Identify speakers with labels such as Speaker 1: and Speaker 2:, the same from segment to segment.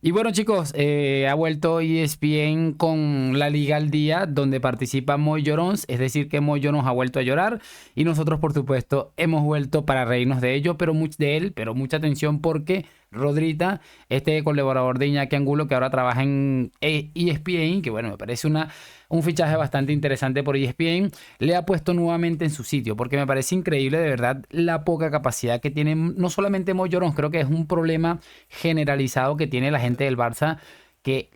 Speaker 1: Y bueno, chicos, ha vuelto ESPN con la Liga al Día, donde participa Moy Llorons, es decir, que Moy Llorons ha vuelto a llorar y nosotros, por supuesto, hemos vuelto para reírnos de ello, pero mucha atención porque Rodrita, este colaborador de Iñaki Angulo, que ahora trabaja en ESPN, que bueno, me parece un fichaje bastante interesante por ESPN, le ha puesto nuevamente en su sitio, porque me parece increíble de verdad la poca capacidad que tiene, no solamente Moy Llorons, creo que es un problema generalizado que tiene la gente del Barça, que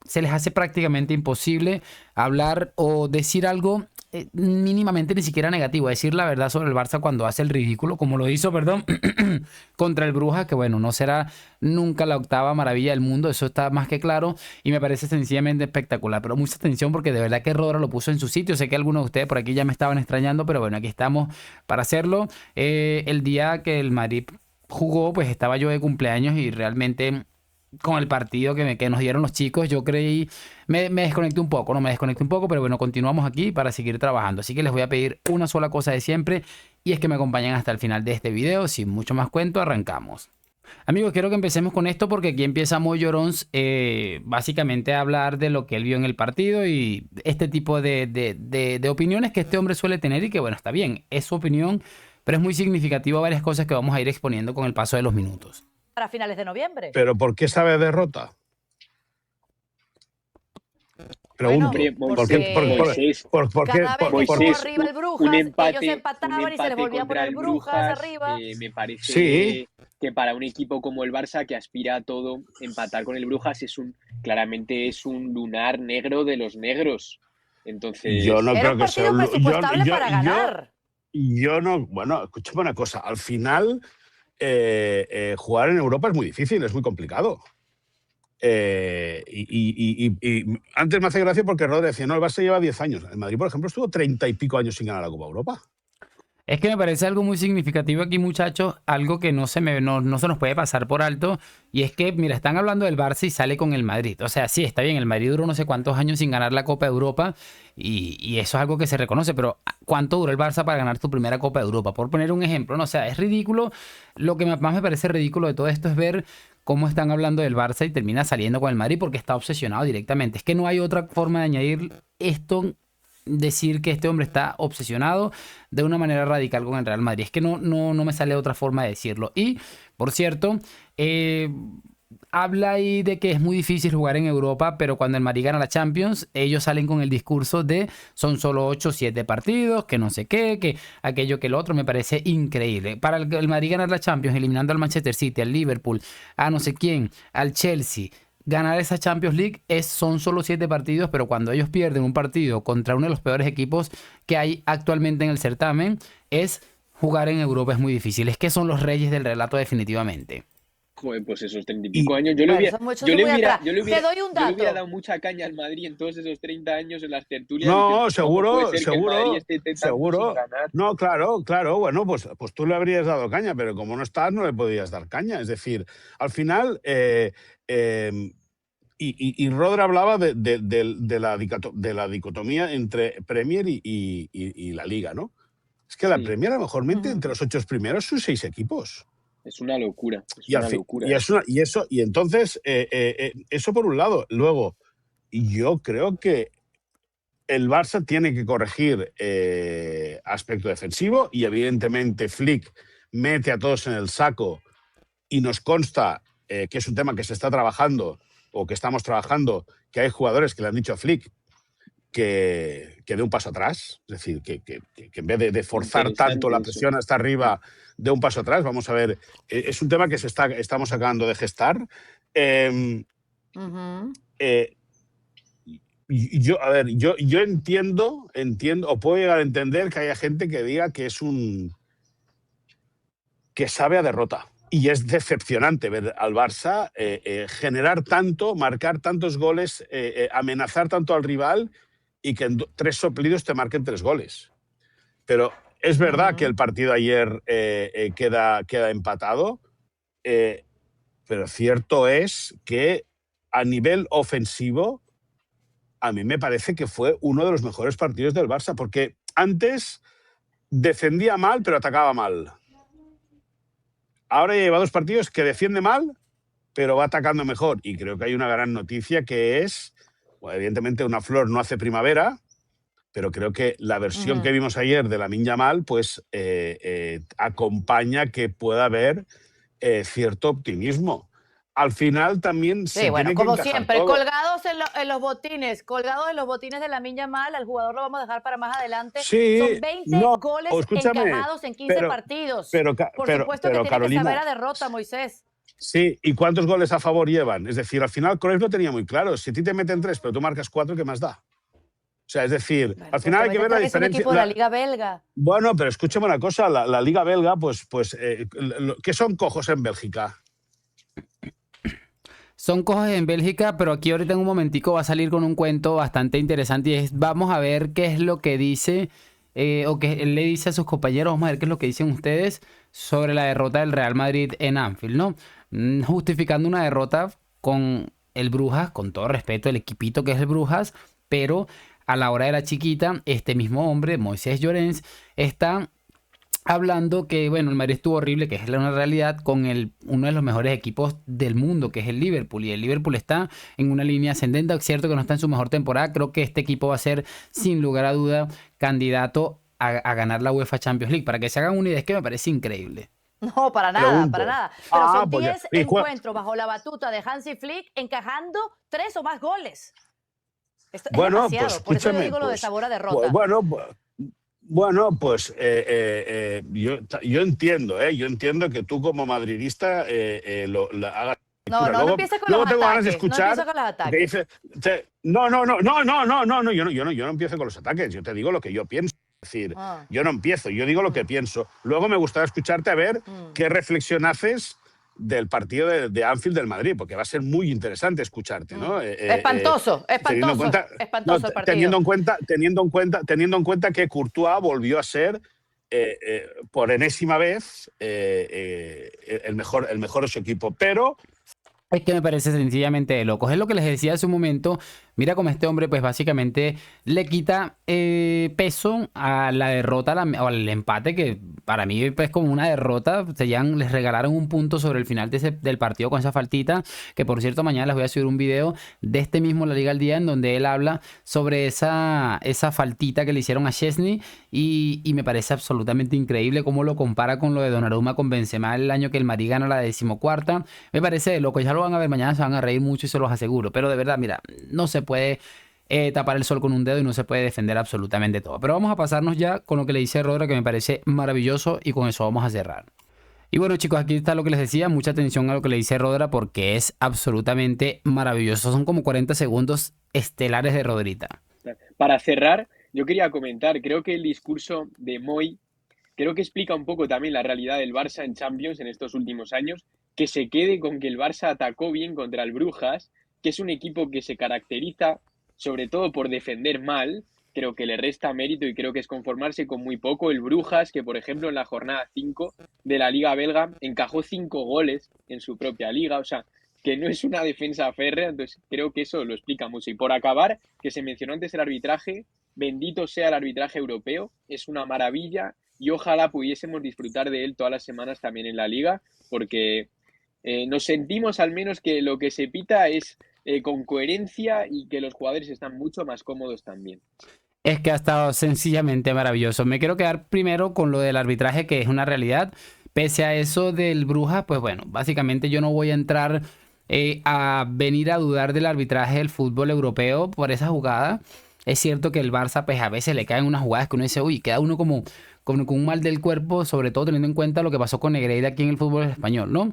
Speaker 1: se les hace prácticamente imposible hablar o decir algo mínimamente ni siquiera negativo, decir la verdad sobre el Barça cuando hace el ridículo, como lo hizo, perdón, contra el Brujas, que bueno, no será nunca la octava maravilla del mundo, eso está más que claro y me parece sencillamente espectacular, pero mucha atención porque de verdad que Rodra lo puso en su sitio, sé que algunos de ustedes por aquí ya me estaban extrañando, pero bueno, aquí estamos para hacerlo. El día que el Madrid jugó, pues estaba yo de cumpleaños y realmente con el partido que nos dieron los chicos, yo creí, me desconecté un poco, no me desconecté un poco, pero bueno, continuamos aquí para seguir trabajando. Así que les voy a pedir una sola cosa de siempre y es que me acompañen hasta el final de este video. Sin mucho más cuento, arrancamos. Amigos, quiero que empecemos con esto porque aquí empieza Moy Llorons básicamente a hablar de lo que él vio en el partido y este tipo de opiniones que este hombre suele tener y que bueno, está bien, es su opinión, pero es muy significativo varias cosas que vamos a ir exponiendo con el paso de los minutos.
Speaker 2: Para finales de noviembre.
Speaker 3: ¿Pero por qué sabe a derrota? Pregunto.
Speaker 2: Bueno,
Speaker 3: ¿Por qué?
Speaker 2: Cada vez que estuvo arriba el Brujas, ellos
Speaker 4: un
Speaker 2: empataban y se les volvía a
Speaker 4: contra
Speaker 2: poner
Speaker 4: el
Speaker 2: Brujas arriba.
Speaker 4: me parece
Speaker 3: Sí.
Speaker 4: que para un equipo como el Barça, que aspira a todo, empatar con el Brujas claramente es un lunar negro de los negros. Entonces,
Speaker 3: Yo no
Speaker 2: era
Speaker 3: creo
Speaker 2: un
Speaker 3: que sea
Speaker 2: partido presupuestable para ganar.
Speaker 3: Yo no. Bueno, escúchame una cosa. Al final, jugar en Europa es muy difícil, es muy complicado. Y antes me hace gracia porque Rodri decía, no, el Barça lleva 10 años. El Madrid, por ejemplo, estuvo 30 y pico años sin ganar la Copa Europa.
Speaker 1: Es que me parece algo muy significativo aquí, muchachos, algo que no se nos puede pasar por alto, y es que, mira, están hablando del Barça y sale con el Madrid. O sea, sí, está bien, el Madrid duró no sé cuántos años sin ganar la Copa de Europa, y eso es algo que se reconoce, pero ¿cuánto duró el Barça para ganar tu primera Copa de Europa? Por poner un ejemplo, no, o sea, es ridículo. Lo que más me parece ridículo de todo esto es ver cómo están hablando del Barça y termina saliendo con el Madrid porque está obsesionado directamente. Es que no hay otra forma de añadir esto, decir que este hombre está obsesionado de una manera radical con el Real Madrid. Es que no me sale otra forma de decirlo. Y, por cierto, habla ahí de que es muy difícil jugar en Europa, pero cuando el Madrid gana la Champions, ellos salen con el discurso de son solo 8 o 7 partidos, que no sé qué, que aquello que el otro. Me parece increíble. Para el Madrid ganar la Champions, eliminando al Manchester City, al Liverpool, a no sé quién, al Chelsea, ganar esa Champions League son solo 7 partidos, pero cuando ellos pierden un partido contra uno de los peores equipos que hay actualmente en el certamen, jugar en Europa es muy difícil. Es que son los reyes del relato definitivamente.
Speaker 4: Joder, pues esos 30 y pico años. Yo le hubiera dado mucha caña al Madrid en todos esos 30 años en las tertulias.
Speaker 3: No, seguro.
Speaker 4: Ganar.
Speaker 3: No, claro. Bueno, pues tú le habrías dado caña, pero como no estás, no le podías dar caña. Es decir, al final, y Rodri hablaba de la dicotomía entre Premier y la Liga, ¿no? Es que la Premier, a lo mejor, entre los 8 primeros son 6 equipos.
Speaker 4: Es una locura.
Speaker 3: Y entonces, eso por un lado. Luego, yo creo que el Barça tiene que corregir aspecto defensivo y evidentemente Flick mete a todos en el saco y nos consta que es un tema que se está trabajando o que estamos trabajando, que hay jugadores que le han dicho a Flick que dé un paso atrás, es decir, que en vez de forzar tanto la presión hasta arriba, dé un paso atrás. Vamos a ver, es un tema que estamos acabando de gestar. Yo entiendo, o puedo llegar a entender que haya gente que diga que que sabe a derrota. Y es decepcionante ver al Barça generar tanto, marcar tantos goles, amenazar tanto al rival y que en 3 soplidos te marquen 3 goles. Pero es verdad que el partido ayer queda empatado, pero cierto es que a nivel ofensivo a mí me parece que fue uno de los mejores partidos del Barça, porque antes defendía mal, pero atacaba mal. Ahora ya lleva 2 partidos que defiende mal, pero va atacando mejor. Y creo que hay una gran noticia que es, bueno, evidentemente una flor no hace primavera, pero creo que la versión que vimos ayer de Lamine Yamal pues acompaña que pueda haber cierto optimismo. Al final también
Speaker 5: sí, bueno, como siempre, colgados en los botines de Lamine Yamal, al jugador lo vamos a dejar para más adelante.
Speaker 3: Sí,
Speaker 5: son 20 goles encajados en 15 partidos. Por supuesto que tiene
Speaker 3: Carolina,
Speaker 5: que saber a derrota, Moisés.
Speaker 3: Sí, ¿y cuántos goles a favor llevan? Es decir, al final Cruyff lo tenía muy claro. Si a ti te meten 3, pero tú marcas 4, ¿qué más da? O sea, es decir,
Speaker 5: bueno,
Speaker 3: al final hay que ver la diferencia.
Speaker 5: Es un equipo de la Liga Belga.
Speaker 3: Bueno, pero escúchame una cosa, la Liga Belga, ¿qué son cojos en Bélgica?
Speaker 1: Son cosas en Bélgica, pero aquí ahorita en un momentico va a salir con un cuento bastante interesante y es, vamos a ver qué es lo que dice o que él le dice a sus compañeros, vamos a ver qué es lo que dicen ustedes sobre la derrota del Real Madrid en Anfield, ¿no? Justificando una derrota con el Brujas, con todo respeto, el equipito que es el Brujas, pero a la hora de la chiquita, este mismo hombre, Moisés Llorens, está hablando que, bueno, el Madrid estuvo horrible, que es una realidad, con uno de los mejores equipos del mundo, que es el Liverpool. Y el Liverpool está en una línea ascendente. Es cierto que no está en su mejor temporada. Creo que este equipo va a ser, sin lugar a duda, candidato a ganar la UEFA Champions League. Para que se hagan una idea, es que me parece increíble.
Speaker 5: No, para nada, para nada. Pero son 10 encuentros bajo la batuta de Hansi Flick, encajando 3 o más goles. Esto
Speaker 3: bueno,
Speaker 5: es demasiado.
Speaker 3: Pues
Speaker 5: por eso yo digo lo de sabor a derrota.
Speaker 3: Bueno, pues yo entiendo que tú como madridista lo hagas.
Speaker 5: No empieces con los ataques.
Speaker 3: Luego tengo ganas de escuchar.
Speaker 5: No empieces con los ataques.
Speaker 3: No, yo no empiezo con los ataques. Yo te digo lo que yo pienso. Es decir, yo no empiezo, yo digo lo que pienso. Luego me gustaría escucharte a ver qué reflexión haces del partido de Anfield del Madrid, porque va a ser muy interesante escucharte, ¿no?
Speaker 5: Espantoso el partido.
Speaker 3: Teniendo en cuenta que Courtois volvió a ser por enésima vez el mejor de su equipo, pero
Speaker 1: es que me parece sencillamente de locos. Es lo que les decía hace un momento. Mira cómo este hombre, pues básicamente le quita peso a la derrota o al empate, que para mí es pues, como una derrota. Les regalaron un punto sobre el final del partido con esa faltita. Que por cierto, mañana les voy a subir un video de este mismo La Liga al Día, en donde él habla sobre esa faltita que le hicieron a Szczęsny. Y me parece absolutamente increíble cómo lo compara con lo de Donnarumma con Benzema el año que el Madrid ganó la 14ª. Me parece de loco. Ya lo van a ver mañana, se van a reír mucho y se los aseguro. Pero de verdad, mira, no se puede tapar el sol con un dedo y no se puede defender absolutamente todo. Pero vamos a pasarnos ya con lo que le dice Rodra, que me parece maravilloso, y con eso vamos a cerrar. Y bueno, chicos, aquí está lo que les decía. Mucha atención a lo que le dice Rodra porque es absolutamente maravilloso. Son como 40 segundos estelares de Rodrita.
Speaker 4: Para cerrar, yo quería comentar, creo que el discurso de Moy creo que explica un poco también la realidad del Barça en Champions en estos últimos años, que se quede con que el Barça atacó bien contra el Brujas, que es un equipo que se caracteriza sobre todo por defender mal. Creo que le resta mérito y creo que es conformarse con muy poco. El Brujas, que por ejemplo en la jornada 5 de la Liga Belga encajó 5 goles en su propia liga, o sea, que no es una defensa férrea, entonces creo que eso lo explica mucho. Y por acabar, que se mencionó antes el arbitraje, bendito sea el arbitraje europeo, es una maravilla y ojalá pudiésemos disfrutar de él todas las semanas también en la liga, porque nos sentimos al menos que lo que se pita es con coherencia y que los jugadores están mucho más cómodos también.
Speaker 1: Es que ha estado sencillamente maravilloso. Me quiero quedar primero con lo del arbitraje, que es una realidad. Pese a eso del Brujas, pues bueno, básicamente yo no voy a entrar a venir a dudar del arbitraje del fútbol europeo por esa jugada. Es cierto que el Barça, pues a veces le caen unas jugadas que uno dice, uy, queda uno como con un mal del cuerpo, sobre todo teniendo en cuenta lo que pasó con Negreira aquí en el fútbol español, ¿no?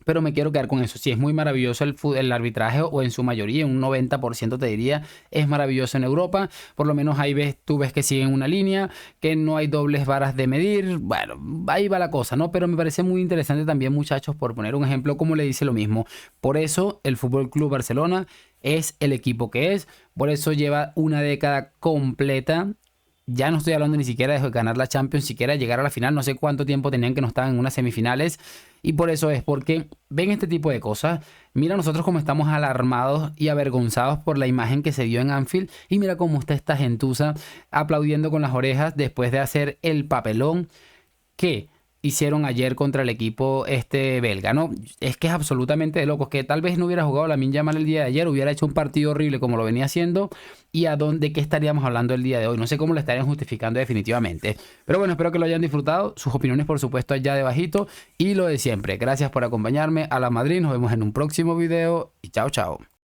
Speaker 1: Pero me quiero quedar con eso. Sí, es muy maravilloso el arbitraje, o en su mayoría, un 90% te diría, es maravilloso en Europa. Por lo menos ahí tú ves que siguen una línea, que no hay dobles varas de medir. Bueno, ahí va la cosa, ¿no? Pero me parece muy interesante también, muchachos, por poner un ejemplo, como le dice lo mismo. Por eso el Fútbol Club Barcelona es el equipo que es. Por eso lleva una década completa. Ya no estoy hablando ni siquiera de ganar la Champions, siquiera de llegar a la final. No sé cuánto tiempo tenían que no estaban en unas semifinales. Y por eso es, porque ven este tipo de cosas. Mira nosotros cómo estamos alarmados y avergonzados por la imagen que se dio en Anfield. Y mira cómo está esta gentuza aplaudiendo con las orejas después de hacer el papelón que hicieron ayer contra el equipo belga, ¿no? Es que es absolutamente de locos, que tal vez no hubiera jugado Lamine Yamal el día de ayer, hubiera hecho un partido horrible como lo venía haciendo, y de qué estaríamos hablando el día de hoy. No sé cómo lo estarían justificando definitivamente. Pero bueno, espero que lo hayan disfrutado. Sus opiniones, por supuesto, allá debajito. Y lo de siempre, gracias por acompañarme. A la Madrid, nos vemos en un próximo video y chao, chao.